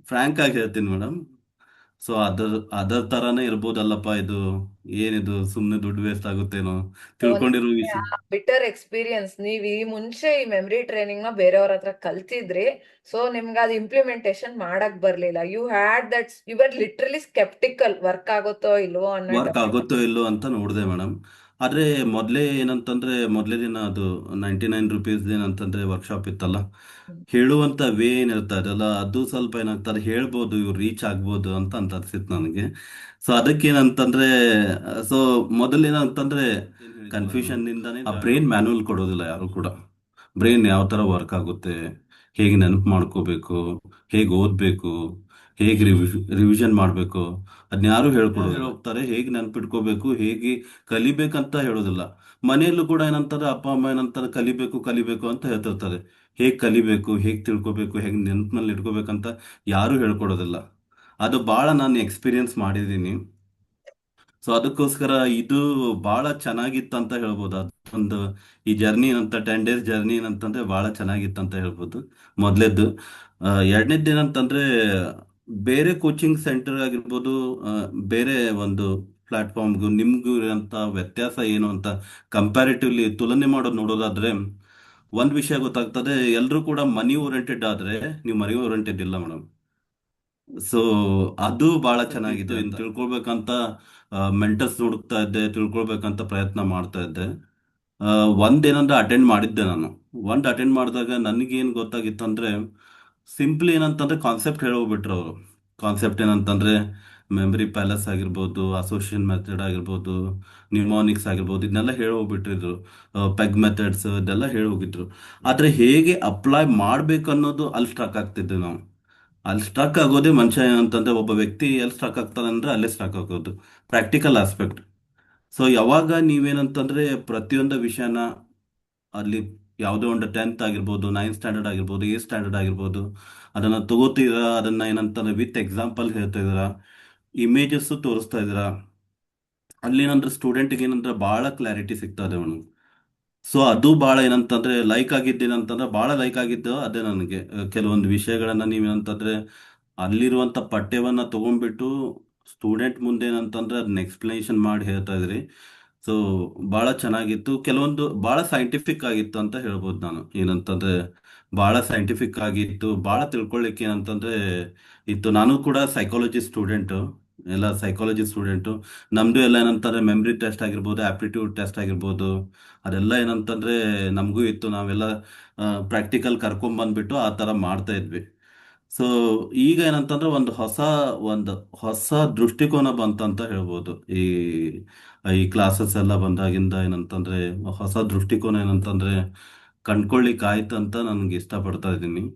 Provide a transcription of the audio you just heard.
Frank ಆಗಿ ಹೇಳ್ತೀನಿ madam. So other ತರಾನೇ ಇರ್ಬೋದಲ್ಲಪ್ಪ ಇದು. ಏನಿದು ಸುಮ್ಮನೆ ದುಡ್ಡು ವೇಸ್ಟ್ ಆಗುತ್ತೇನೋ ತಿಳ್ಕೊಂಡಿರೋ ವಿಷಯ. Bitter experience. ನೀವ್ ಈ ಮುಂಚೆ ಈ ಮೆಮರಿ ಟ್ರೈನಿಂಗ್ ನ ಬೇರೆಯವ್ರ ಹತ್ರ ಕಲ್ತಿದ್ರಿ. ಸೊ ನಿಮ್ಗೆ ಅದು ಇಂಪ್ಲಿಮೆಂಟೇಶನ್ ಮಾಡಕ್ ಬರ್ಲಿಲ್ಲ. You had that, you were literally sceptical, work ಆಗುತ್ತೋ ಇಲ್ವೋ ಅನ್ನೋ ವರ್ಕ್ ಡೌಟ್. ಆಗುತ್ತೋ ಇಲ್ಲೋ ಅಂತ ನೋಡಿದೆ ಮೇಡಮ್. ಆದ್ರೆ ಮೊದಲೇ ಏನಂತಂದ್ರೆ ಮೊದಲೇ ದಿನ ಅದು 99 ರುಪೀಸ್ ಏನಂತಂದ್ರೆ ವರ್ಕ್ಶಾಪ್ ಇತ್ತಲ್ಲ. ಹೇಳುವಂತ ವೇ ಏನಿರ್ತಾರಲ್ಲ ಅದು ಸ್ವಲ್ಪ ಏನಾಗ್ತಾರೆ ಹೇಳ್ಬೋದು, ಇವ್ರು ರೀಚ್ ಆಗ್ಬೋದು ಅಂತ ಅನ್ಸಿತ್ತು ನನಗೆ. ಸೊ ಅದಕ್ಕೇನಂತಂದ್ರೆ, ಸೊ ಮೊದಲೇನಂತಂದ್ರೆ ಕನ್ಫ್ಯೂಷನ್ ನಿಂದಾನೇ ಆ ಬ್ರೈನ್ ಮ್ಯಾನುವಲ್ ಕೊಡೋದಿಲ್ಲ ಯಾರು ಕೂಡ. ಬ್ರೈನ್ ಯಾವ ತರ ವರ್ಕ್ ಆಗುತ್ತೆ, ಹೇಗೆ ನೆನಪು ಮಾಡ್ಕೋಬೇಕು, ಹೇಗೆ ಓದ್ಬೇಕು, ಹೇಗೆ ರಿವಿಷನ್ ಮಾಡಬೇಕು, ಅದನ್ನ ಯಾರು ಹೇಳ್ಕೊಡೋದಿಲ್ಲ. ಹೋಗ್ತಾರೆ ಹೇಗೆ ನೆನ್ಪಿಟ್ಕೋಬೇಕು, ಹೇಗೆ ಕಲಿಬೇಕಂತ ಹೇಳೋದಿಲ್ಲ. ಮನೆಯಲ್ಲೂ ಕೂಡ ಏನಂತಾರೆ, ಅಪ್ಪ ಅಮ್ಮ ಏನಂತಾರೆ, ಕಲಿಬೇಕು ಕಲಿಬೇಕು ಅಂತ ಹೇಳ್ತಿರ್ತಾರೆ. ಹೇಗೆ ಕಲಿಬೇಕು, ಹೇಗೆ ತಿಳ್ಕೊಬೇಕು, ಹೇಗೆ ನೆನಪಿನಲ್ಲಿ ಇಟ್ಕೋಬೇಕಂತ ಯಾರು ಹೇಳ್ಕೊಡೋದಿಲ್ಲ. ಅದು ಬಹಳ ನಾನು ಎಕ್ಸ್ಪೀರಿಯನ್ಸ್ ಮಾಡಿದ್ದೀನಿ. ಸೊ ಅದಕ್ಕೋಸ್ಕರ ಇದು ಬಹಳ ಚೆನ್ನಾಗಿತ್ತು ಅಂತ ಹೇಳ್ಬೋದು. ಅದೊಂದು ಈ ಜರ್ನಿ ಏನಂತ 10 ಡೇಸ್ ಜರ್ನಿ ಏನಂತಂದ್ರೆ ಬಹಳ ಚೆನ್ನಾಗಿತ್ತು ಅಂತ ಹೇಳ್ಬೋದು. ಮೊದಲೇದ್ದು. ಎರಡನೇದ್ದು ಏನಂತಂದ್ರೆ ಬೇರೆ ಕೋಚಿಂಗ್ ಸೆಂಟರ್ ಆಗಿರ್ಬೋದು, ಆ, ಬೇರೆ ಒಂದು ಪ್ಲಾಟ್ಫಾರ್ಮ್ಗೂ ನಿಮ್ಗೂ ಇರೋಂಥ ವ್ಯತ್ಯಾಸ ಏನು ಅಂತ ಕಂಪ್ಯಾರಿಟಿವ್ಲಿ ತುಲನೆ ಮಾಡೋದು ನೋಡೋದಾದ್ರೆ ಒಂದ್ ವಿಷಯ ಗೊತ್ತಾಗ್ತದೆ. ಎಲ್ಲರೂ ಕೂಡ ಮನಿ ಓರಿಯೆಂಟೆಡ್ ಆದ್ರೆ ನೀವು ಮನಿ ಓರಿಯೆಂಟೆಡ್ ಇಲ್ಲ ಮೇಡಮ್. ಸೊ ಅದು ಬಹಳ ಚೆನ್ನಾಗಿತ್ತು. ಇನ್ನು ತಿಳ್ಕೊಳ್ಬೇಕಂತ ಮೆಂಟರ್ಸ್ ಹುಡುಕ್ತಾ ಇದ್ದೆ, ತಿಳ್ಕೊಳ್ಬೇಕಂತ ಪ್ರಯತ್ನ ಮಾಡ್ತಾ ಇದ್ದೆ. ಆ, ಒಂದೇನಂದ್ರೆ ಅಟೆಂಡ್ ಮಾಡಿದ್ದೆ ನಾನು. ಅಟೆಂಡ್ ಮಾಡಿದಾಗ ನನಗೇನು ಗೊತ್ತಾಗಿತ್ತು ಅಂದ್ರೆ ಸಿಂಪ್ಲಿ ಏನಂತಂದ್ರೆ ಕಾನ್ಸೆಪ್ಟ್ ಹೇಳೋಗ್ಬಿಟ್ರು ಅವರು. ಕಾನ್ಸೆಪ್ಟ್ ಏನಂತಂದ್ರೆ ಮೆಮರಿ ಪ್ಯಾಲೇಸ್ ಆಗಿರ್ಬೋದು, ಅಸೋಸಿಯೇಷನ್ ಮೆಥಡ್ ಆಗಿರ್ಬೋದು, ನ್ಯೂಮಾನಿಕ್ಸ್ ಆಗಿರ್ಬೋದು, ಇದನ್ನೆಲ್ಲ ಹೇಳೋಗ್ಬಿಟ್ಟಿದ್ರು. ಪೆಗ್ ಮೆಥಡ್ಸ್ ಇದೆಲ್ಲ ಹೇಳೋಗಿದ್ರು. ಆದ್ರೆ ಹೇಗೆ ಅಪ್ಲೈ ಮಾಡ್ಬೇಕು ಅನ್ನೋದು ಅಲ್ಲಿ ಸ್ಟ್ರಕ್ ಆಗ್ತಿದ್ದೆ ನಾವು. ಅಲ್ಲಿ ಸ್ಟ್ರಕ್ ಆಗೋದೇ ಮನುಷ್ಯ ಏನಂತಂದ್ರೆ, ಒಬ್ಬ ವ್ಯಕ್ತಿ ಎಲ್ಲಿ ಸ್ಟ್ರಕ್ ಆಗ್ತಾನೆ ಅಂದ್ರೆ ಅಲ್ಲೇ ಸ್ಟ್ರಕ್ ಆಗೋದು. Practical aspect. ಸೊ ಯಾವಾಗ ನೀವೇನಂತಂದ್ರೆ ಪ್ರತಿಯೊಂದು ವಿಷಯನ ಅಲ್ಲಿ ಯಾವುದೋ ಒಂದು 10th ಆಗಿರ್ಬೋದು, 9th ಸ್ಟ್ಯಾಂಡರ್ಡ್ ಆಗಿರ್ಬೋದು, 8th ಸ್ಟ್ಯಾಂಡರ್ಡ್ ಆಗಿರ್ಬೋದು, ಅದನ್ನ ತಗೋತೀರಾ, ಅದನ್ನ ಏನಂತಂದ್ರೆ ವಿತ್ ಎಕ್ಸಾಂಪಲ್ ಹೇಳ್ತಾ ಇದೀರಾ, ಇಮೇಜಸ್ ತೋರಿಸ್ತಾ ಇದೀರಾ, ಅಲ್ಲಿ ಏನಂದ್ರೆ ಸ್ಟೂಡೆಂಟ್ಗೆ ಏನಂದ್ರೆ ಬಹಳ ಕ್ಲಾರಿಟಿ ಸಿಗ್ತಾ ಇದೆ ಅವನು. ಸೊ ಅದು ಬಹಳ ಏನಂತಂದ್ರೆ ಲೈಕ್ ಆಗಿದ್ದೇನಂತಂದ್ರೆ ಬಹಳ ಲೈಕ್ ಆಗಿದ್ದು ಅದೇ ನನಗೆ. ಕೆಲವೊಂದು ವಿಷಯಗಳನ್ನ ನೀವೇನಂತಂದ್ರೆ ಅಲ್ಲಿರುವಂತ ಪಠ್ಯವನ್ನ ತಗೊಂಡ್ಬಿಟ್ಟು ಸ್ಟೂಡೆಂಟ್ ಮುಂದೆ ಏನಂತಂದ್ರೆ ಅದನ್ನ ಎಕ್ಸ್ಪ್ಲನೇಷನ್ ಮಾಡಿ ಹೇಳ್ತಾ ಇದ್ರಿ. ಸೊ ಬಹಳ ಚೆನ್ನಾಗಿತ್ತು. ಕೆಲವೊಂದು ಬಹಳ ಸೈಂಟಿಫಿಕ್ ಆಗಿತ್ತು ಅಂತ ಹೇಳ್ಬೋದು ನಾನು. ಏನಂತಂದ್ರೆ ಬಹಳ ಸೈಂಟಿಫಿಕ್ ಆಗಿತ್ತು, ಬಹಳ ತಿಳ್ಕೊಳ್ಳಿಕ್ಕೆ ಏನಂತಂದ್ರೆ ಇತ್ತು. ನಾನು ಕೂಡ ಸೈಕಾಲಜಿ ಸ್ಟೂಡೆಂಟು, ಎಲ್ಲ ಸೈಕಾಲಜಿ ಸ್ಟೂಡೆಂಟು. ನಮ್ದು ಎಲ್ಲ ಏನಂತಂದ್ರೆ ಮೆಮರಿ ಟೆಸ್ಟ್ ಆಗಿರ್ಬೋದು, ಆಪ್ಟಿಟ್ಯೂಡ್ ಟೆಸ್ಟ್ ಆಗಿರ್ಬೋದು, ಅದೆಲ್ಲ ಏನಂತಂದ್ರೆ ನಮಗೂ ಇತ್ತು. ನಾವೆಲ್ಲ ಪ್ರಾಕ್ಟಿಕಲ್ ಕರ್ಕೊಂಡ್ ಬಂದ್ಬಿಟ್ಟು ಆ ತರ ಮಾಡ್ತಾ ಇದ್ವಿ. ಸೊ ಈಗ ಏನಂತಂದ್ರೆ ಒಂದು ಹೊಸ ದೃಷ್ಟಿಕೋನ ಬಂತಂತ ಹೇಳ್ಬೋದು. ಈ ಈ ಕ್ಲಾಸಸ್ ಎಲ್ಲ ಬಂದಾಗಿಂದ ಏನಂತಂದ್ರೆ ಹೊಸ ದೃಷ್ಟಿಕೋನ ಏನಂತಂದ್ರೆ ಕಂಡ್ಕೊಳ್ಳಿಕ್ ಆಯ್ತು ಅಂತ ನನ್ಗೆ ಇಷ್ಟಪಡ್ತಾ ಇದ್ದೀನಿ.